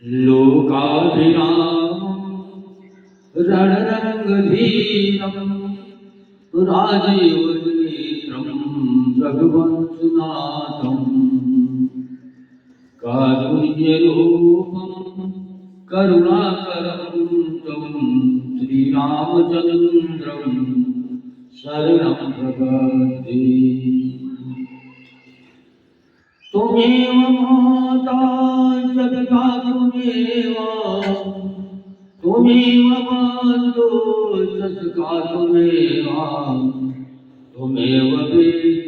लोकाभिरामं रणरङ्गधीरं राजीवनेत्रं रघुवंशनाथं कारुण्यरूपं करुणाकरं तं श्रीरामचन्द्रं शरणं प्रपद्ये। त्वमेव माता जगता त्वमेव बन्धो जगता त्वमेव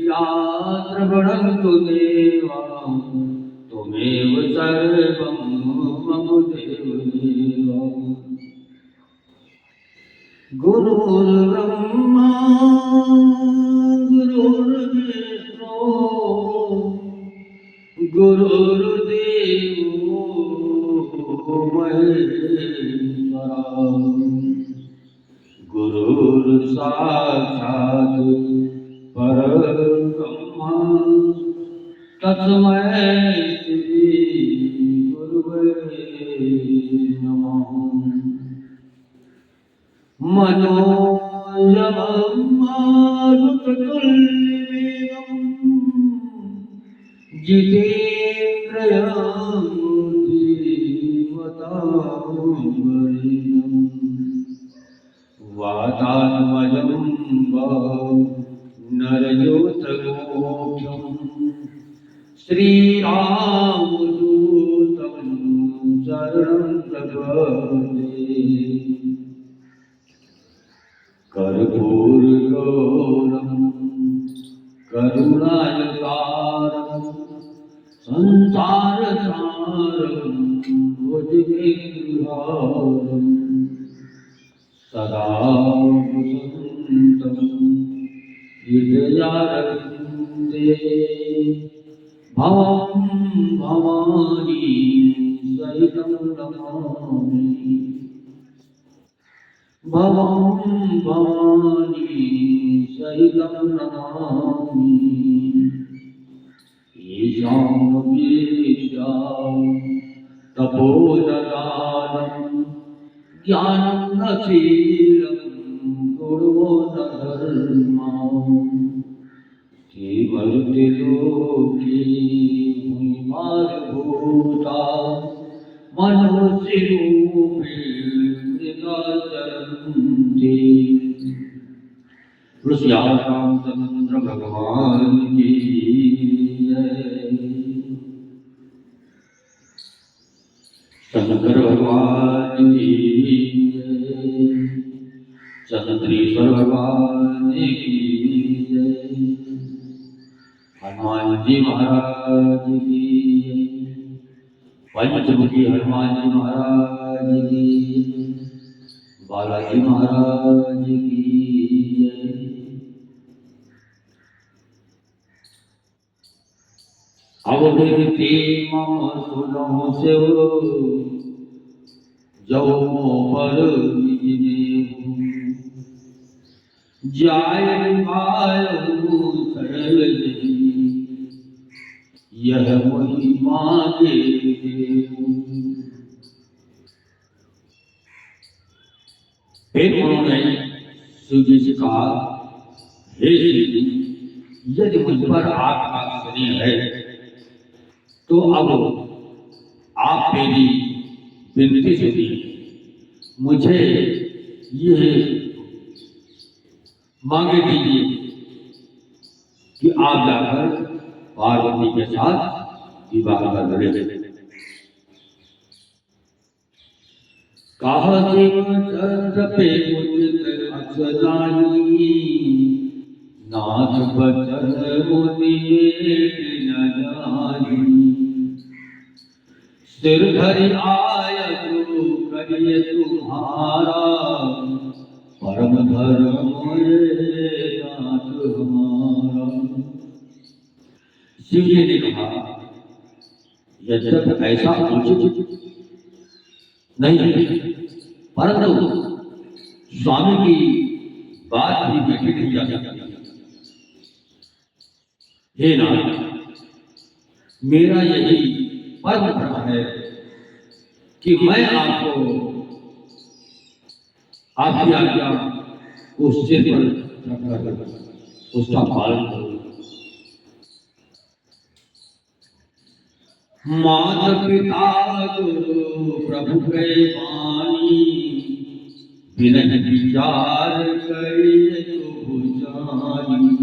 विद्याद्रविणं त्वमेव सर्वं मम देवदेव। गुरुर्ब्रह्मा गुरुर्विष्णु गुरुर्देवो महेश्वरा गुरुर्साक्षात् परब्रह्म तस्मै श्री गुरुवे नमः। मनोजवं मारुततुल्यवेगं जितेन्द्रियं धीमतां वातात्मजं नरयोतगोख्यं श्रीरामदूतं शरणं प्रपद्ये। कर्पूरगौरं करुणावतारं संसारसारं भुजगेन्द्रहारं सदा वसन्तं हृदयारविन्दे भवं भवानी सहितं नमामि। भवं भवानी सहितं नमामि। ईशां विद्यां तपोददानं ज्ञानं न शीलं गुरो न धर्मः। किमर्तिलोके मुनिमार्भूता मनुष्यरूपे मृगाचरन्ति। रामचंद्र भगवान की जय। शंकर भगवान की जय। चंद्रेश्वर भगवान की जय। हनुमान जी महाराज की जय। पंचमुखी हनुमान जी महाराज की जय। बालाजी महाराज की जय। अवधि मम सुनो से जो पर जाय सरल यह वही मांगे। फिर उन्होंने शिव जी से कहा, हे शिव जी, यदि मुझ पर आपका स्नेह है तो अब आप मेरी विनती सुनिए। मुझे यह मांगे दीजिए कि आप जाकर पार्वती के साथ विवाह कर ले। कहा चंद्र पे उचित अक्षरानी नाथ बचन मुनि न जानी। सिर धरि आय जो करिए तुम्हारा परम धर्म नाथ हमारा। शिव जी ने कहा, यद्यपि ऐसा उचित नहीं है, परंतु स्वामी की बात भी बेटी नहीं जा सकती। हे नाथ, मेरा यही परम धर्म है कि मैं आपको आपकी आज्ञा को सिर पर रखकर उसका पालन करूं। माता पिता गुरु प्रभु के वाणी, बिन विचार करिए तो जानी।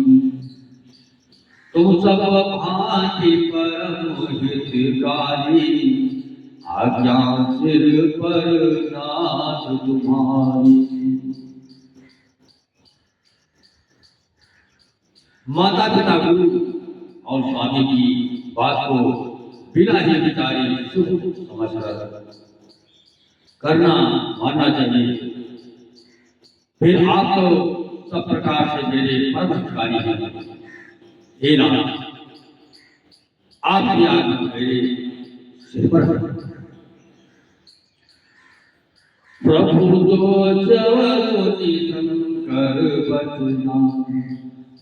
तुम सब भांति परम हितकारी, आज्ञा सिर पर नाथ तुम्हारी। माता पिता गुरु और स्वामी की बात को बिना ही विचारे शुभ समझकर करना मानना चाहिए। फिर आप तो सब प्रकार से मेरे परम हितकारी हैं। हे नाथ, आपकी आज्ञा मेरे सिर पर। प्रभु तो जवनी शंकर बचना,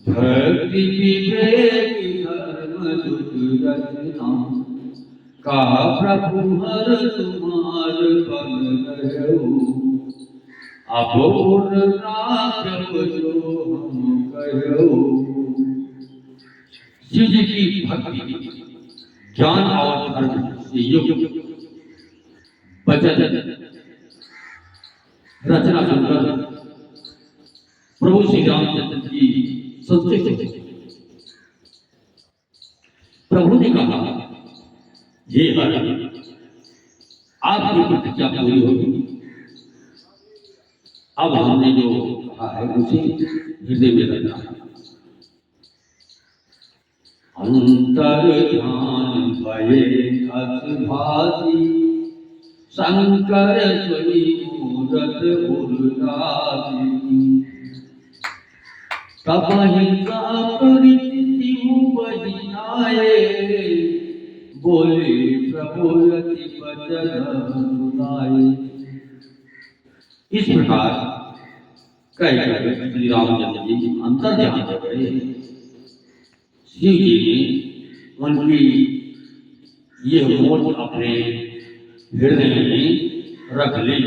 भक्ति विवेक धर्म दुख रचना। कहा प्रभु हर तुम्हार बन रहो, अब राघव जो हम कहो। शिव जी की भक्ति ज्ञान और धर्म से युक्त भजन रचना सुनकर प्रभु श्री रामचंद्र जी संतुष्ट। प्रभु ने कहा, ये हर आपकी प्रतिज्ञा पूरी होगी। अब हमने जो कहा है उसे हृदय में रखना है। अंतर ध्यान भये अभासी, शंकर स्वरी मूरत उर्रासी। तबहि परिस्थिति बहिनाए, बोले प्रभु अति वचन सुनाए। इस प्रकार कहकर श्री रामचंद्र जी अंतर ध्यान कर रहे हैं। शिव जी ने उनकी ये मोट अपने हृदय में रख ली।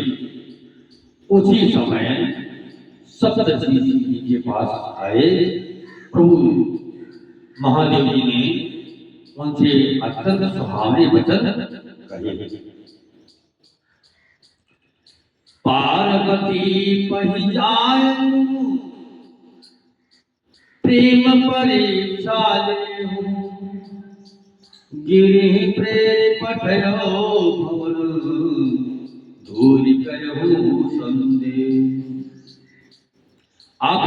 उसी समय सप्तऋषि जी के पास आए। प्रभु महादेव जी ने उनसे अत्यंत सुहावने वचन कहे। पार्वती पहिजाए प्रेम परीक्षा लेहु, गिरि प्रेम पठयो भवन, दूरि करहु संदेह। आप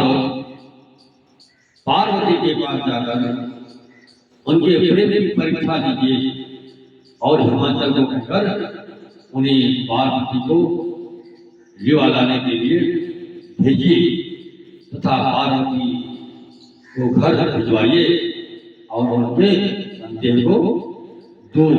पार्वती के पास जाकर उनके प्रेम की परीक्षा लीजिए और हिमाचल को कहकर उन्हें पार्वती को लिवा लाने के लिए भेजिए तथा पार्वती को घर भिजवाइए और उनके संदेह को दूर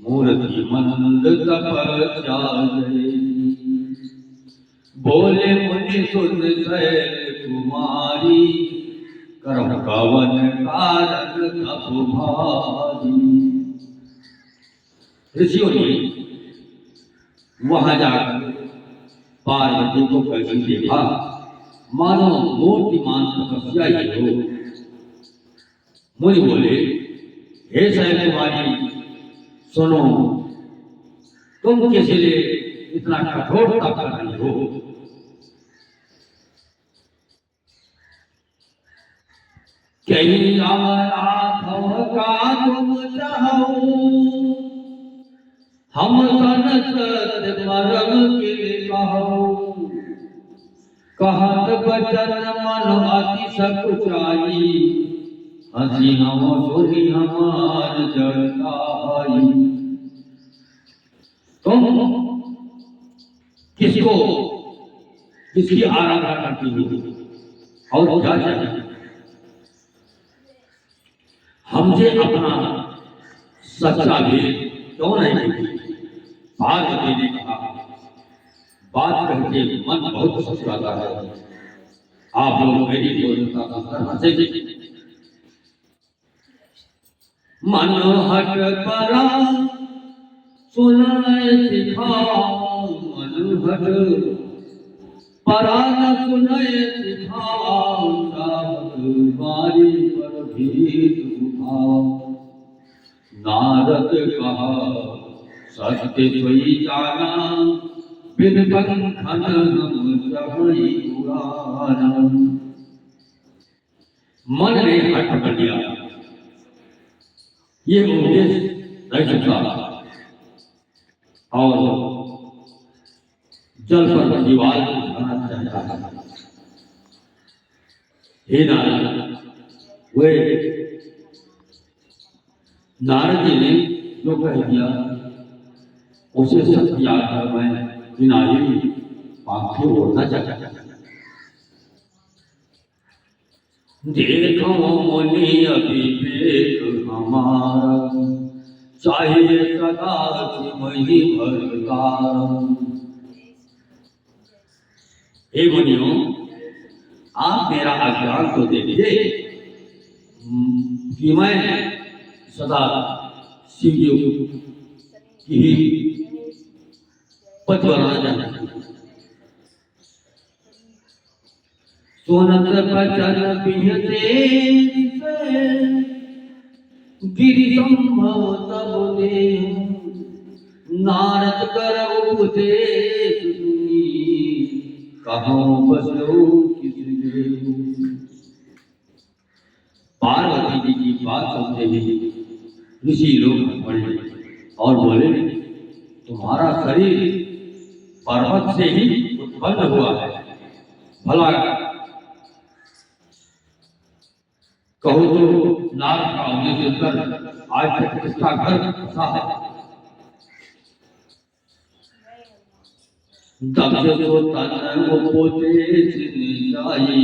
मूर्ति मंद तपस्या। बोले मुनि सुन शैल कुमारी, करम कवन कारण तप भारी। ऋषियों ने वहां जाकर पार्वती को कैसे देखा, मानो मूर्तिमान तपस्या ही हो। मुनि बोले, हे शैल कुमारी सुनो, तुम किस लिए इतना कठोर तप कर रही हो? कहीं राघव का तुम चाहो, हम सन सत मरम के कहो। कहत बचन मन अति सकुचाई, हसी हम सुनी हमार जड़ाई। तुम किसको किसकी आराधना करती हो और क्या चाहिए? हमसे अपना सच्चा भेद क्यों नहीं कहती? पार्वती ने कहा, बात कहते मन बहुत सचवाता है। आप लोग मेरी बोलता करना चाहिए। मन हट परा सुनाए सिखाओ, मन हट परा न सुनाए सिखाओ, बारी पर भीत उठाओ। नारद कहा सत्य सोई जाना, बिन बंधन हम सबई उड़ाना। मन ने हट कर लिया, ये उपदेश रह चुका और जल पर दीवार उठाना चाहता है। हे नारद, वे नारद जी ने जो कह दिया उसे सत्य याद कर मैं किनारे पांखें ओढ़ना चाहता। देखो मुनि अभिवेक हमारा, चाहिए सदा सिमहि भरतारा। हे मुनियों, आप मेरा अज्ञान तो देखिए कि मैं सदा शिव जी की पद बनाना चाहता हूँ। सोनत बचन पिहते गिरि संभव तब दे, नारद कर उपदेश सुनी, कहाँ बसो किस देव। पार्वती जी की बात सुनते ही ऋषि लोग पड़े और बोले, तुम्हारा शरीर पर्वत से ही उत्पन्न हुआ है, भला कहो तो नारद का उपदेश सुनकर आज तक किसका घर बसा है। दक्ष तो तन उपदेश जाई,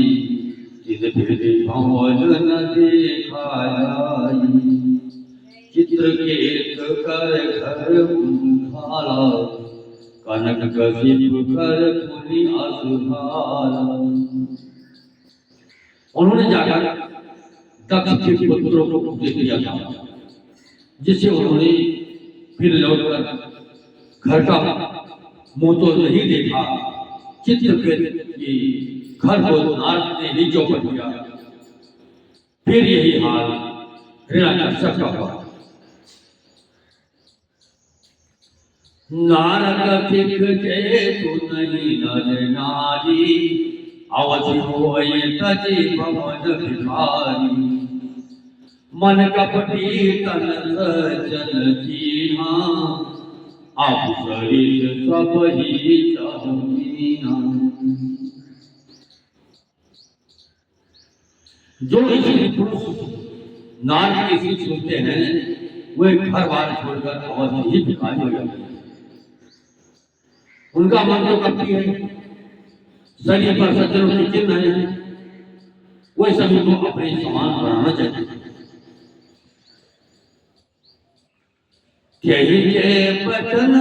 जिन फिर भवन न देखा जाई। चित्रकेत कर घर उठाला, कनक कशिप कर मुनि असुहारा। उन्होंने जाकर दक्ष के पुत्रों को उपदेश दिया था, जिससे उन्होंने फिर लौटकर घर का मुंह तो नहीं देखा। चित्रकेत की घर को नारद ने ही चौपट किया। फिर यही हाल हिरण्यकश्यप का हुआ। नारद दिखते तू नहीं नर नारी, अवधि होए तजी भवन भिखारी। मन कपटी तन सजन कीना, आप शरीर सब ही चाहमीना। जो इसी पुरुष नारद की सीख सुनते हैं वे घर बार छोड़कर अवधि ही भिखारी हो जाते हैं। उनका मन तो कपटी है, शरीर पर सज्जनों के चिन्ह है, वे सभी को अपने समान बनाना चाहते हैं। यही के बचन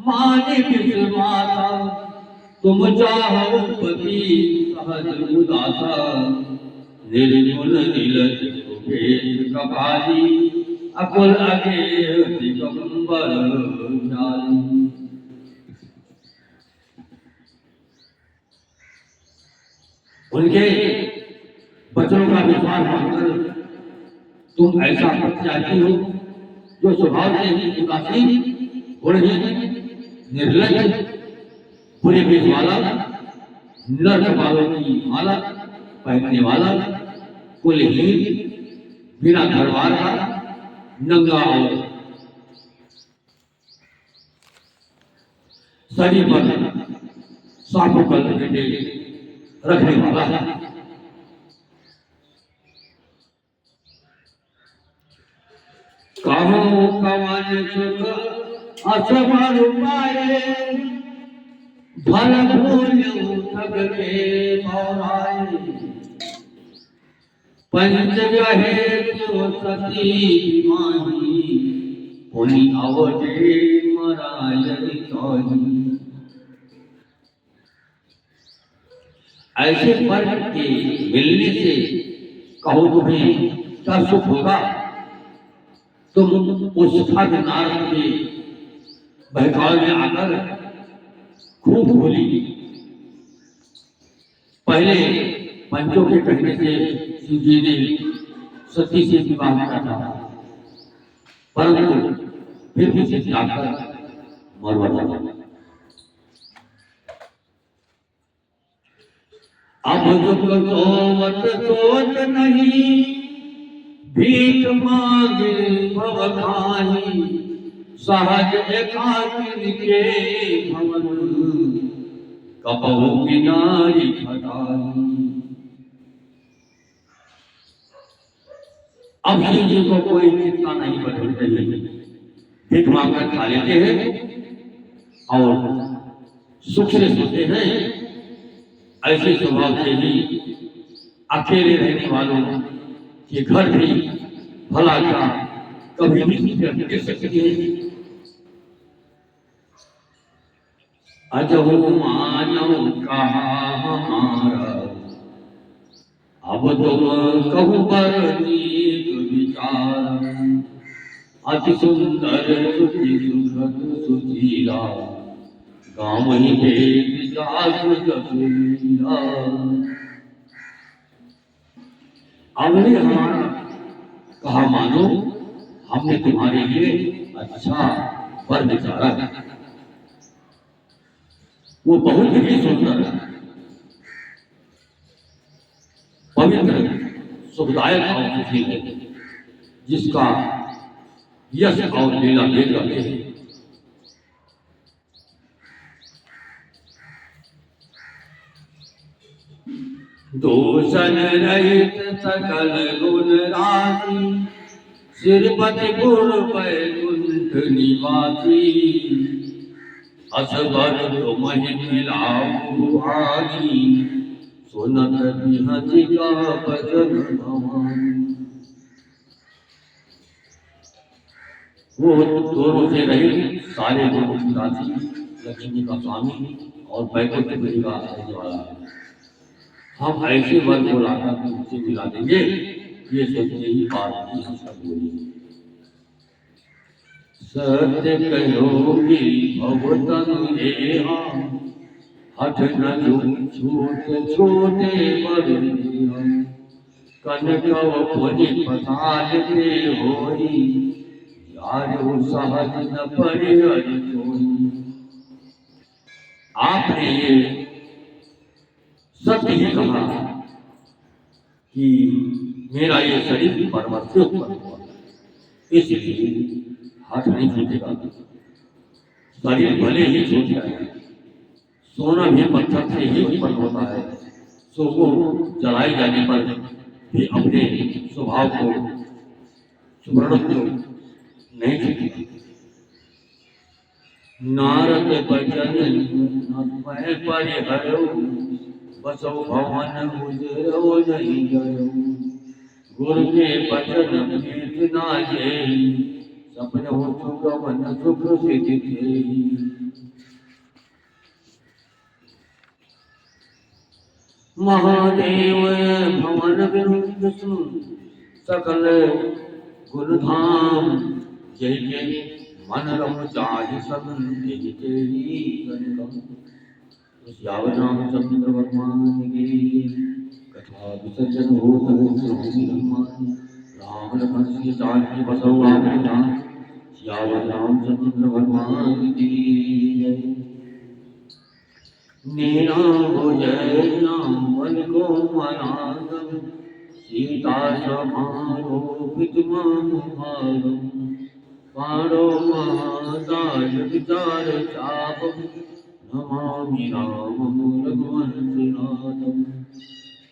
माने विश्वासा, तुम चाहो पति सहज उदासा। निर्गुण नीलज कुबेर कपाली, अकुल अगे दिगंबर जाली। उनके बचनों का विश्वास मानकर तुम ऐसा प्रत्याशी हो जो स्वभाव से ही उदासीन, गुणहीन, निर्लज, बुरे भेष वाला, नर कपालों की माला पहनने वाला, कुलहीन, बिना घरवार का, नंगा और शरीर पर सांपों का लपेटे रखने वाला है। कहो कवन सुख असमर पाए, भल भूल थक के पौराए। पंच गहे तो सती माही, पुनि अवधे मराय तोही। ऐसे वर्ग के मिलने से कहो तुम्हें क्या सुख होगा। तुम उस ठग नारद के बहकावे में आकर खूब बोली। पहले पंचों के कहने से शिव जी ने सती से विवाह किया था, परंतु फिर भी से जाकर मरवा डाला। अब दुख सोवत सोच नहीं, भीख मांगे भव खाही, सहज एकाकिन के भवन, कबहु किनारी खटाई। अब शिव जी को कोई चिंता नहीं बदल रही, भीख मांगकर खा लेते हैं और सुख से सोते हैं। ऐसे स्वभाव से ही अकेले रहने वालों के घर भी भला क्या कभी भी गिर सकती है। अजहु मानव कहा हमारा, अब तुम कहु पर नीक विचार, अति सुंदर सुखी सुखद सुशीला, गाँव ही भेद जाग जगीला। हमने हमारा कहा मानो, हमने तुम्हारे लिए अच्छा वर विचारा है। वो बहुत ही सुंदर है, पवित्र सुखदायक और सुखी है, जिसका यश और लीला देख रहे हैं। दोषन रहित सकल गुण राशि, सिरपति गुण वैकुंठ निवासी, असबर तुम्हें मिलाऊ भागी, सुनत बिहति का भजन भवानी। वो दोनों से रहित सारे गुणों की राशि, लक्ष्मी का स्वामी और वैकुंठ का रहने वाला है। हम ऐसे वर को लाकर उनसे मिला देंगे, ये सोचते ही बात की हंसकर बोली। सत्य कहोगी भवतन एहा, हठ न छूटे छोटे बड़े, कनकव पुनि पसारते होई, यार सहज न पड़े हरि कोई। आपने ये सत्य ही कहा कि मेरा ये शरीर पर्वत से ऊपर हुआ, इसलिए हाथ नहीं छूटेगा। शरीर भले ही छूट जाए, सोना भी पत्थर से ही उत्पन्न होता है, सो वो जलाए जाने पर भी अपने स्वभाव को सुवर्णत्व नहीं छूटेगा। नारद बचन परिहरो, बसो भवन गुजरो नहीं गयो, गुरु के बचन प्रीत ना जेई, सपन हो सुगमन सुख सिद्धि थेई। महादेव भवन विष्णु सकल गुण धाम, जय के मन रम चाहि सब तेरी गणगम। श्यावर रामचंद्र भगवान की कथा विसर्जन हो स्वामी हनुमान, राम लखन सीता जानकी बसौ आपने राम। श्यावर रामचंद्र भगवान की जय। नीना हो जय राम बल को मनागम, सीता समारोपित मानुभागम, पारो महादाय विचार चापम, नमामि रामं रघुवंशनाथं,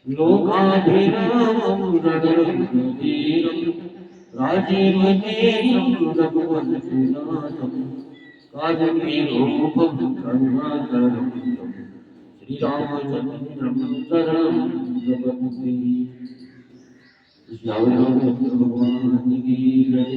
लोकाभिरामं रघुवीरं, राजीवनेत्रं रघुवंशनाथं, कारुण्यरूपं करुणाकरं, श्रीरामचन्द्रं शरणं प्रपद्ये। श्याम रामचंद्र भगवान की जय।